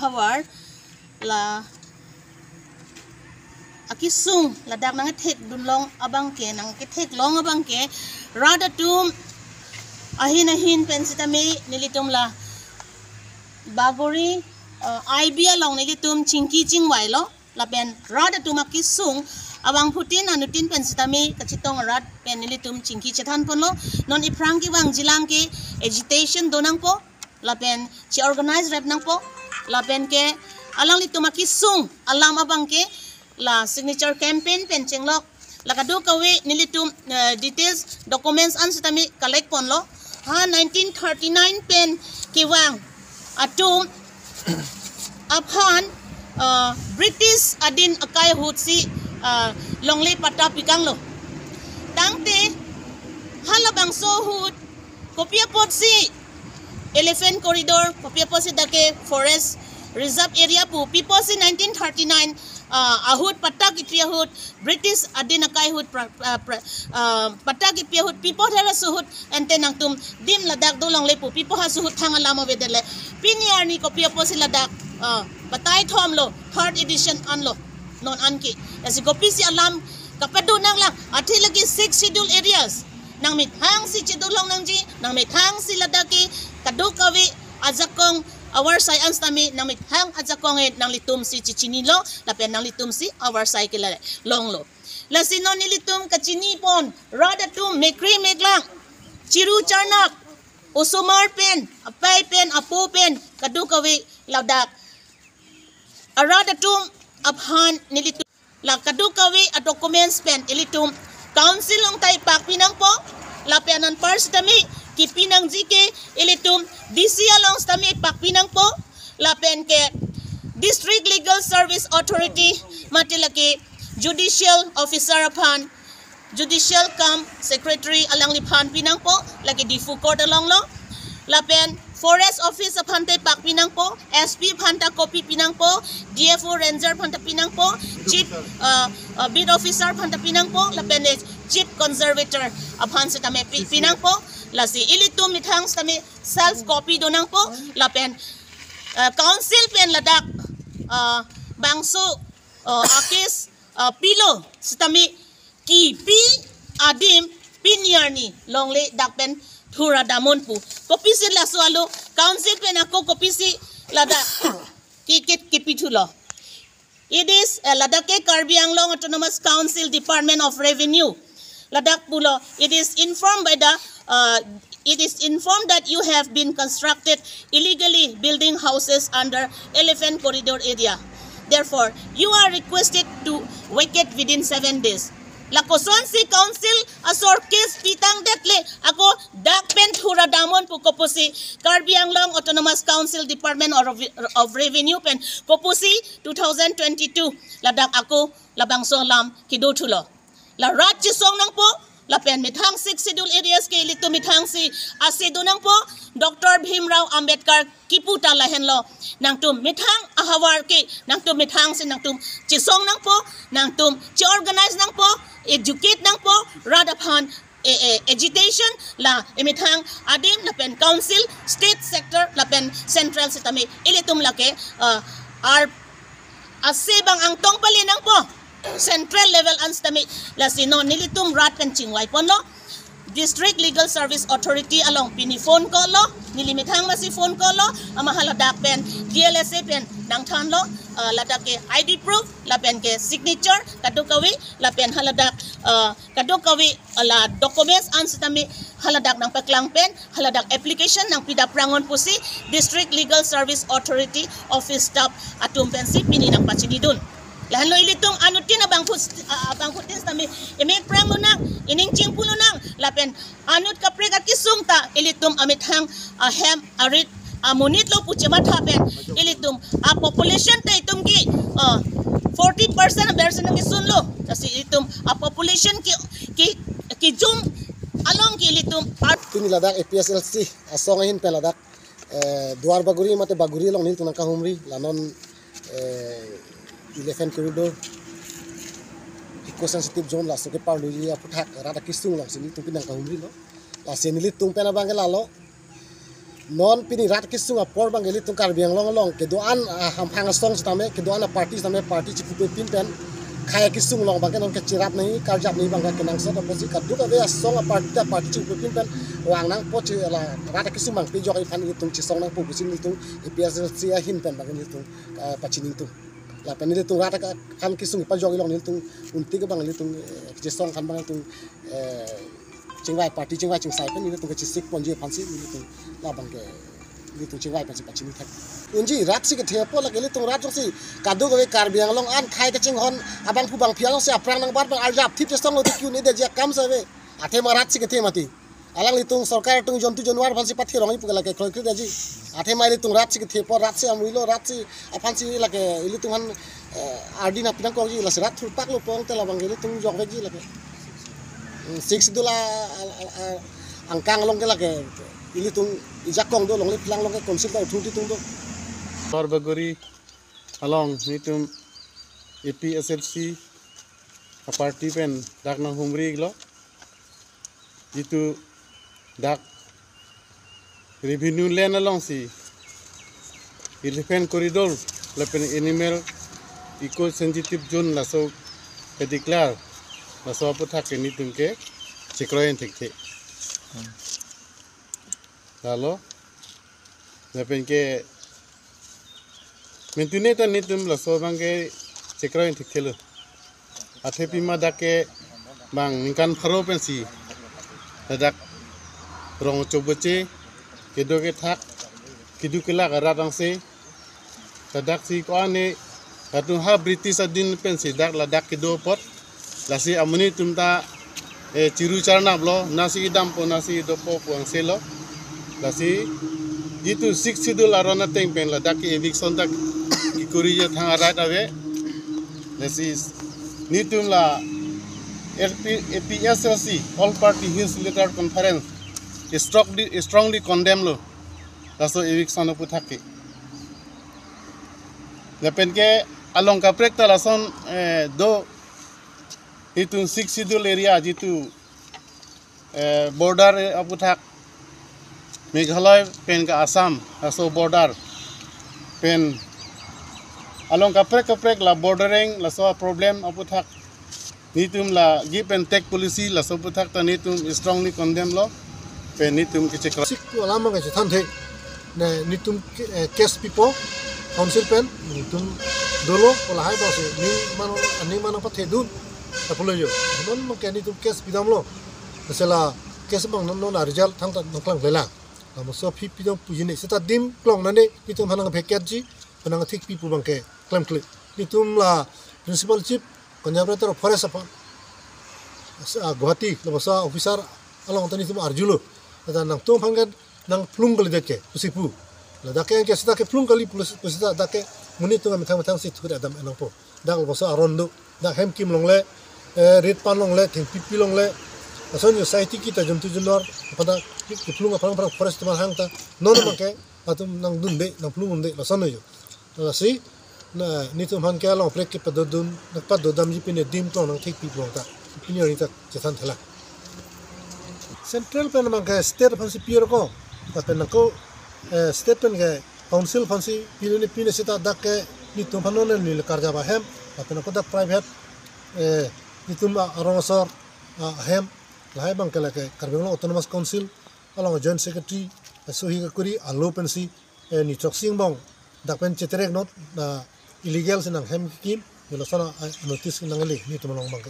ahawar la akisung ladak nang thek dunlong abangke nang kithek long abangke rada tum ahin pensitame nilitum la bagori ibia long nilitum chingki chingwai lo la pen rada tum akisung abang putin anutin pensitame kachitong rat pen nilitum chingki chethan ponlo non iprang ki wang jilang ke agitation donang po la pen chi organize rep nang po la pen ke alang litum akisung alam abang ke la signature campaign pen chenglok la kadu kawe nilitum details documents ansitami collect ponlo ha 1939 pen kiwang atum Aphan British adin akai hutsi Longri pata pikang lo tangte halabang sohut kopia potsi elephant corridor kopia potsi dake forest reserve area pu pipo si 1939 ahut patak ipia hut British adin akai hut patak ipia hut pipo thera suhut ente nangtum dim ladak dolong lepu pipo ha suhut thang alama wedele piniar ni kopia posi ladak batai thom lo third edition anlo non anki asi kopi si alam kapadu nang lang athi lagi 6 schedule areas nang mithang si chidulong nang ji nang mithang si ladaki kadu kawi ajakong our science tami nang mithang ajakong nang litum si chichini lo lapen nang litum si our cycle long lo la sinon nilitum kachini pon rada tum mekri meklang chiru charnak usumar pen apai pen apu pen kadu kawi ladak arada tum Aphan nilitum la kadu kawi a documents pen ilitum council ong tai pak pinang po la penan pars tami ki pinang jike ilitum DC along tami pak pinang po la pen ke district legal service authority matilaki judicial officer Aphan judicial kam secretary alang liphan pinang po lagi di court along lo la pen forest office Aphan tai pak pinang po SP phanta copy pinang po DFO ranger phanta pinang po chief bid officer phanta pinang po la pen chief conservator Aphan sa tame pinang po la si ilitum mithang tame self copy donang po la pen council pen ladak bangso akis pilo sa tame ki pi adim pinyarni longle dakpen thura damon pu kopi si la swalo council pen ako kopi si lada kikit kipitulo it is ladake Karbi Anglong Autonomous Council Department of Revenue ladak pulo it is informed that you have been constructed illegally building houses under elephant corridor area, therefore you are requested to vacate within 7 days. Lakoson si council asor case pitang detle ako dakpen thura damon pu kopusi Karbi Anglong Autonomous Council Department of Revenue pen kopusi 2022 ladak ako labang solam kidutulo la rat chisong nang po la pen mithang 6 schedule areas ke litu mithang si asido nang po Dr. Bhimrao Ambedkar kiputa lahen lo nang tum mithang ahawar ke nang tum mithang si nang tum chisong nang po nang tum chi organize nang po educate nang po radaphan agitation la emithang adim la pen council state sector la pen central sitami ilitum lake ar asebang ang tong palinang po central level anstami la sino nilitum rat pen chingwai ponlo district legal service authority along pinifon ko lo nilimithang masi phone ko lo amahaladak pen DLSA pen nang than lo ladake ID proof la pen ke signature kadukawi la pen haladak kadukawi la documents anstami haladak nang paklang pen haladak application nang pida prangon pusi district legal service authority office staff atum pen si pini nang pachinidun lahan lo ilitong anutin abang hutin tami imek prang lo nang ining chingpulo nang lapen anut kapre ka kisung ta ilitum amithang hem arit amunit lo puchemat hapen ilitum a population ta itum ki 40% version ng isun lo kasi itum a population ki jum along ki ilitum tini ladak APSLC asongahin peladak duar baguri mate baguri long nin tunang kahumri lanon elephant corridor eco sensitive zone la so ke parlu ya puthak rada kisung la sini tu pinang kahumri lo la senili tung pena bangela lo non pini rat kisung apor bang geli tung Karbi Anglong ke doan hampang song stame ke doan party cipu pin pen khei kisung long bang non ke cirat nei karjap nei bang ke nang sot oposi kadu ka ve song party cipu pin pen wang nang po ci la rat kisung bang pi jok i phan tung ci song nang pu busin tung APSLC hin pen bang ni tung pachin tung la pen ni tung rat ka kan kisung pa jok i long ni tung unti ka bang ni tung ci song kan bang tung cingwai party cingwai cingsai pen ni tung ke cisik ponje phansi ni tung la bang ke ni tung cingwai pasi pachin thak unji rat si ke thepo la geli tung rat si kadu ke Karbi Anglong an khai ke chinghon abang pu bang phiang se aprang nang bar bang aljap thip song lo tikyu ni de ja kam sa ve athe ma rat si ke the mati alang li tung sarkar tung jontu januar phansi pathi rongi pugala ke khoi de ji athe mai li tung rat si ke thepo rat si amuilo rat si aphan si la ke ili tung han ardi na pinang ko ji la rat thul pak lo pong te la bang geli tung jok ve ji la ke 6 dola angkang long ke la ke ili tung ijakong do long le plang long ke konsil ta thu ti tung do Baguri along nitum APSLC a party pen dak na humri glo itu dak revenue len along si elephant corridor la pen animal eco sensitive zone la so ke declare la so pu thak ni tum ke chekroen thik the lalo la pen ke mentune ta nitum la so bang ke chekroin thik thelu athe pima dake bang ningkan pharo pensi dak rong choboche kedo ke thak kidu kela garadang se dak si ko ane katu ha british adin pensi dak la dak kedo pot la si amuni tumta chiru charna blo nasi idam po nasi dopo po ang selo la si jitu 6 sidul arona teng pen la dak eviction dak ikuriya thang right away this is nitum la APSLC all party his letter conference strongly condemn lo laso eviction of puthaki lepen ke along ka prekta lason do nitum 6 sidul area jitu border aputhak Meghalaya pen ka Assam laso border pen along kaprek la bordering la so problem aputhak nitum la give and take policy la so puthak ta nitum strongly condemn lo pe nitum ke chekra sik alama ga than the ne nitum case people council pen nitum dolo ola hai ba se ni mano pa the dun ta pulo yo non mo ke nitum case bidam lo sela case bang non na result thang ta noklang lela la mo so phi pidam pujine seta dim klong na ne nitum hanang package ji hanang thik people bang ke claim click nitum la principal chief conservator forest apa Guwahati la officer along tani tum arjulo ta nang tum hangan nang plung kali deke pusipu la dake ke sita ke plung kali pusita dake muni tu matang si thura adam enang po dak basa arondo dak hem kim longle red pan longle thing pipi longle ason society ki ta jumtu junor pada ki plung apa forest man hang ta non make atum nang dunde nang plung unde la sono yo la si na nitum han ke along prek ke padodun nak padodam ji pine dim to nang thik pi plong ta pini Rita chetan thela central pen mang ke state phansi pier ko ta pen ko state pen ke council phansi pine sita dak ke nitum phanon ni le karja ba hem ta pen ko dak private nitum arosor hem lai bang ke la ke Karbi autonomous council along joint secretary sohi ka kuri alo pensi ni choksing bong dak pen chetrek not illegal sinang hem kim yelo sana notice nang le ni tumong bang